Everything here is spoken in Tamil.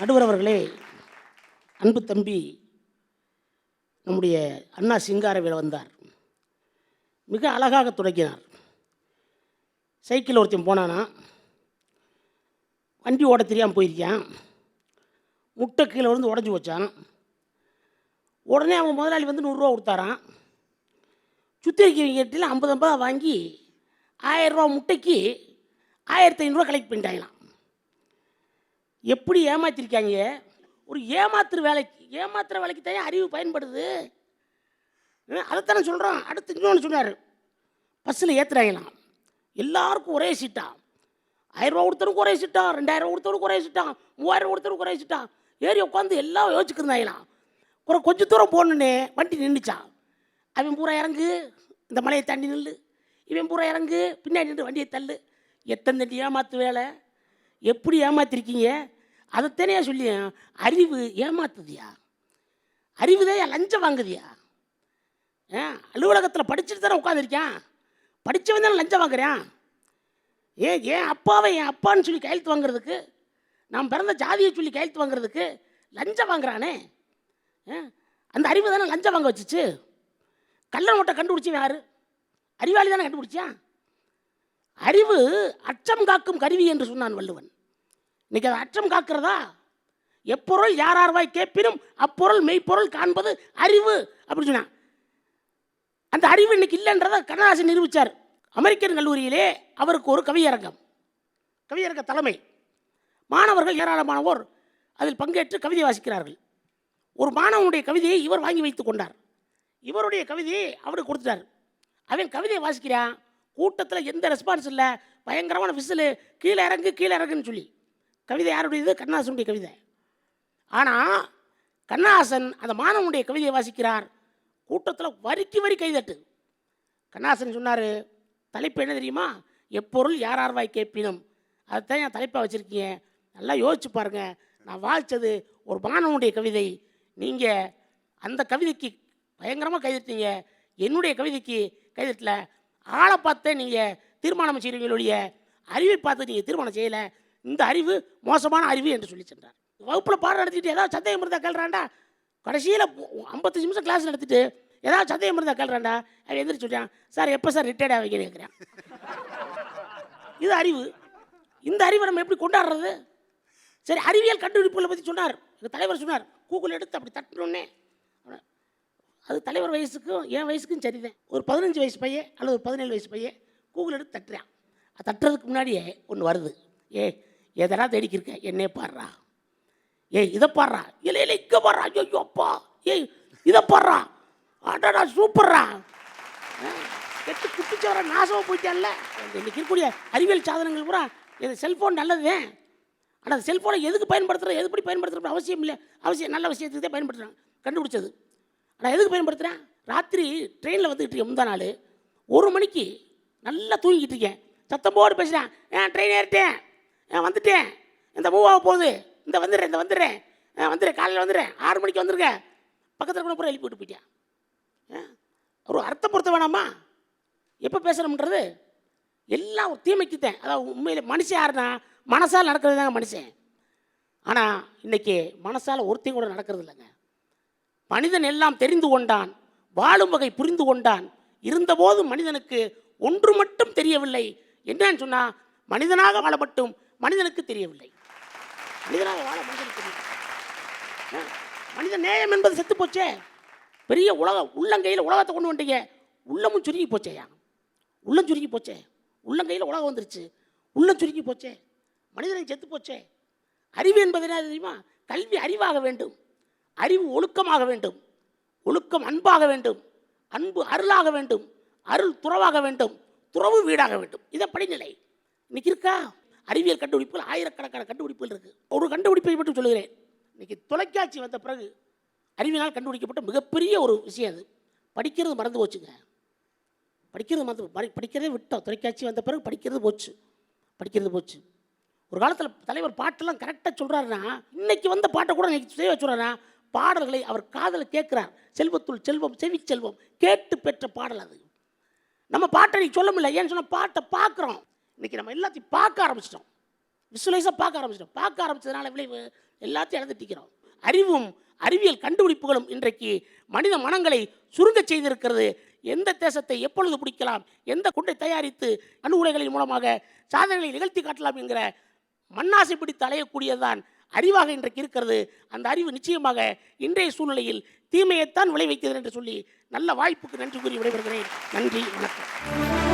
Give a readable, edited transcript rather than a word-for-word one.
நடுவர் அவர்களே, அன்பு தம்பி நம்முடைய அண்ணா சிங்காரவேல் வந்தார். மிக அழகாக தொடங்கினார். சைக்கிள் ஒருத்தன் போனானா, வண்டி ஓட தெரியாமல் போயிருக்கான், முட்டை கீழே விழுந்து உடஞ்சி வச்சான். உடனே அவங்க முதலாளி வந்து 100 ரூபா கொடுத்தாரான். சுத்திரிக்கவங்க கிட்ட 50 வாங்கி 1000 ரூபா முட்டைக்கு 1500 கலெக்ட் பண்ணிட்டாங்களாம். எப்படி ஏமாத்திருக்காங்க? ஒரு ஏமாத்துற வேலைக்கு தான் அறிவு பயன்படுது. அதைத்தானே சொல்கிறோம். அடுத்து இன்னொன்று சொன்னார், பஸ்ஸில் ஏற்றுறாங்களாம், எல்லாருக்கும் ஒரே சீட்டா. 1000 ரூபா கொடுத்தவனுக்கு ஒரே சீட்டா, 2000 ரூபா கொடுத்தவனுக்கு ஒரே சீட்டா, 3000 கொடுத்தவனுக்கு ஒரே சீட்டா. ஏறி உட்காந்து எல்லாம் யோசிச்சுருந்தாங்களாம். கொஞ்சம் தூரம் போகணுன்னே வண்டி நின்றுச்சான். அவன் பூரா இறங்கு, இந்த மலையை தாண்டி நில்லு, இவன் பூரா இறங்கு, பின்னாடி நின்று வண்டியை தள்ளு. எத்தனை தண்டி ஏமாத்து வேலை, எப்படி ஏமாத்திருக்கீங்க? அதைத்தானே சொல்லி அறிவு ஏமாத்துதியா? அறிவு தான் லஞ்சம் வாங்குதியா? அலுவலகத்தில் படிச்சுட்டு தானே உட்காந்துருக்கான், படித்தவன் தானே லஞ்சம் வாங்குறான். ஏன் அப்பாவை என் அப்பான்னு சொல்லி கையெழுத்து வாங்குறதுக்கு, நான் பிறந்த ஜாதியை சொல்லி கையெழுத்து வாங்குறதுக்கு லஞ்சம் வாங்குறானே. அந்த அறிவு தானே லஞ்சம் வாங்க வச்சிச்சு. கள்ள நோட்டை கண்டுபிடிச்சவன் யாரு? அறிவாளி தானே கண்டுபிடிச்சான். அறிவு அச்சம் காக்கும் கருவி என்று சொன்னான் வள்ளுவன். இன்னைக்கு அதை அச்சம் காக்கிறதா? எப்பொருள் யாரார்வாய் கேட்பினும் அப்பொருள் மெய்ப்பொருள் காண்பது அறிவு அப்படின்னு சொன்னான். அந்த அறிவு இன்னைக்கு இல்லைன்றதை கண்ணதாசன் நிரூபித்தார். அமெரிக்கன் கல்லூரியிலே அவருக்கு ஒரு கவியரங்க தலைமை. மாணவர்கள் ஏராளமானவோர் அதில் பங்கேற்று கவிதை வாசிக்கிறார்கள். ஒரு மாணவனுடைய கவிதையை இவர் வாங்கி வைத்துக் கொண்டார். இவருடைய கவிதையை அவருக்கு கொடுத்துட்டார். அவன் கவிதையை வாசிக்கிறான். கூட்டத்தில் எந்த ரெஸ்பான்ஸ் இல்லை, பயங்கரமான விசிலு, கீழே இறங்குன்னு சொல்லி. கவிதை யாருடையது? கண்ணதாசனுடைய கவிதை. ஆனால் கண்ணதாசன் அந்த மாணவனுடைய கவிதையை வாசிக்கிறார். கூட்டத்தில் வரி கைதட்டு. கண்ணதாசன் சொன்னார், தலைப்பு என்ன தெரியுமா? எப்பொருள் யாரார்வாய் கேட்பினும். அதுதான் என் தலைப்பாக வச்சுருக்கீங்க. நல்லா யோசிச்சு பாருங்கள். நான் வாசித்தது ஒரு மாணவனுடைய கவிதை. நீங்கள் அந்த கவிதைக்கு பயங்கரமாக கைதட்டீங்க, என்னுடைய கவிதைக்கு கைதட்டல. ஆளை பார்த்தே நீங்கள் தீர்மானம் செய்கிறீங்களுடைய அறிவை பார்த்து நீங்கள் தீர்மானம் செய்யலை. இந்த அறிவு மோசமான அறிவு என்று சொல்லி சென்றார். வகுப்பில் பாடம் நடத்திட்டு ஏதாவது சந்தேகம் இருந்தால் கேள்றாண்டா. கடைசியில் 55 நிமிஷம் கிளாஸ் நடத்திட்டு ஏதாவது சந்தேகம் இருந்தால் கேள்றாண்டா. அவன் எந்திரிச்சு சொல்கிறான், சார் எப்போ சார் ரிட்டையர்ட் ஆகிங்க கேட்குறேன். இது அறிவு. இந்த அறிவை நம்ம எப்படி கொண்டாடுறது? சரி, அறிவியல் கண்டுபிடிப்புகளை பற்றி சொன்னார். எங்கள் தலைவர் சொன்னார், கூகுள் எடுத்து அப்படி தட்டணுன்னே. அது தலைவர் வயசுக்கும் என் வயசுக்கும் சரிதான். ஒரு 15 வயசு பையன் அல்லது ஒரு 17 வயசு பையன் கூகுள் எடுத்து தட்டுறான். அது தட்டுறதுக்கு முன்னாடியே ஒன்று வருது. எதனா தேடிக்கிருக்கேன், என்னே பாடுறா, இதை பாடுறா, இல்லை இங்கே பாடுறா, ஐயோ அப்பா, இதை பாடுறா, அடடா சூப்பர்ரா, கெட்டு குட்டிச்சவர நாசமாக போயிட்டான்ல. இன்னைக்கு இருக்கக்கூடிய அறிவியல் சாதனங்கள் பூரா இது செல்ஃபோன் நல்லதுதான். ஆனால் செல்ஃபோனை எதுக்கு பயன்படுத்துகிறோம், எதுப்படி பயன்படுத்துகிறோம் அவசியம் இல்லை. நல்ல விஷயத்துக்கு தான் பயன்படுத்துகிறான், கண்டுபிடிச்சது. ஆனால் எதுக்கு பயன்படுத்துகிறேன்? ராத்திரி ட்ரெயினில் வந்துக்கிட்டு இருக்கேன், முந்தா நாள் 1 மணிக்கு நல்லா தூங்கிக்கிட்டு இருக்கேன். சத்தம் போடு பேசுகிறேன், ட்ரெயின் ஏறிட்டேன், வந்துட்டேன், இந்த மூவாக போகுது, இந்த வந்துடுறேன் காலையில் வந்துடுறேன், 6 மணிக்கு வந்துருக்கேன். பக்கத்தில் கூட பூரா எழுப்பி விட்டு போயிட்டேன். ஒரு அர்த்தம் பொறுத்த வேணாமா? எப்போ பேசுகிறோம்ன்றது எல்லாம் ஒரு தீமைக்குத்தேன். அதாவது உண்மையில் மனுஷன் யாருன்னா மனசால் நடக்கிறது தாங்க மனுஷன். ஆனால் இன்றைக்கி மனசால் ஒருத்தையும் கூட நடக்கிறது இல்லைங்க. மனிதன் எல்லாம் தெரிந்து கொண்டான், வாழும் வகை புரிந்து கொண்டான், இருந்தபோது மனிதனுக்கு ஒன்று மட்டும் தெரியவில்லை. என்னன்னு சொன்னால், மனிதனாக வாழ மட்டும் மனிதனுக்கு தெரியவில்லை. மனிதனாக வாழ மனிதனுக்கு தெரியவில்லை. மனித நேயம் என்பது செத்து போச்சே. பெரிய உள்ளங்கையில் உலகத்தை கொண்டு வந்துட்டீங்க, உள்ளமும் சுருங்கி போச்சேயா. உள்ளம் சுருங்கி போச்சே. உள்ளங்கையில் உலகம் வந்துருச்சு, உள்ளம் சுருங்கி போச்சே. மனிதனை செத்து போச்சே. அறிவு என்பது என்ன தெரியுமா? கல்வி அறிவாக வேண்டும், அறிவு ஒழுக்கமாக வேண்டும், ஒழுக்கம் அன்பாக வேண்டும், அன்பு அருளாக வேண்டும், அருள் துறவாக வேண்டும், துறவு வீடாக வேண்டும். இதை படிநிலை இன்னைக்கு இருக்கா? அறிவியல் கண்டுபிடிப்புகள் ஆயிரக்கணக்கான கண்டுபிடிப்புகள் இருக்குது. ஒரு கண்டுபிடிப்பை மட்டும் சொல்லுகிறேன். இன்னைக்கு தொலைக்காட்சி வந்த பிறகு அறிவினால் கண்டுபிடிக்கப்பட்ட மிகப்பெரிய ஒரு விஷயம் அது. படிக்கிறது மறந்து போச்சுங்க. படிக்கிறதே விட்டோம். தொலைக்காட்சி வந்த பிறகு படிக்கிறது போச்சு. ஒரு காலத்தில் தலைவர் பாட்டெல்லாம் கரெக்டாக சொல்கிறாருன்னா, இன்னைக்கு வந்த பாட்டை கூட இன்னைக்கு செய்ய வச்சுறாருன்னா, பாடல்களை அவர் காதில் கேட்குறார். செல்வத்துள் செல்வம் செவி செல்வம் கேட்டு பெற்ற பாடல் அது. நம்ம பாட்டை நீ சொல்ல முடியல. ஏன்னு சொன்னால் பாட்டை பார்க்குறோம். இன்றைக்கி நம்ம எல்லாத்தையும் பார்க்க ஆரம்பிச்சிட்டோம். விசுவலைஸாக பார்க்க ஆரம்பிச்சதுனால விளைவு எல்லாத்தையும் இழந்துட்டிக்கிறோம். அறிவும் அறிவியல் கண்டுபிடிப்புகளும் இன்றைக்கு மனித மனங்களை சுருங்கச் செய்திருக்கிறது. எந்த தேசத்தை எப்பொழுது பிடிக்கலாம், எந்த குண்டை தயாரித்து அணு உலைகளின் மூலமாக சாதனைகளை நிகழ்த்தி காட்டலாம் என்கிற மண்ணாசை பிடித்து அலையக்கூடியதுதான் அறிவாக இன்றைக்கு இருக்கிறது. அந்த அறிவு நிச்சயமாக இன்றைய சூழ்நிலையில் தீமையைத்தான் விளைவிக்கிறது என்று சொல்லி நல்ல வாய்ப்புக்கு நன்றி கூறி விடைபெறுகிறேன். நன்றி, வணக்கம்.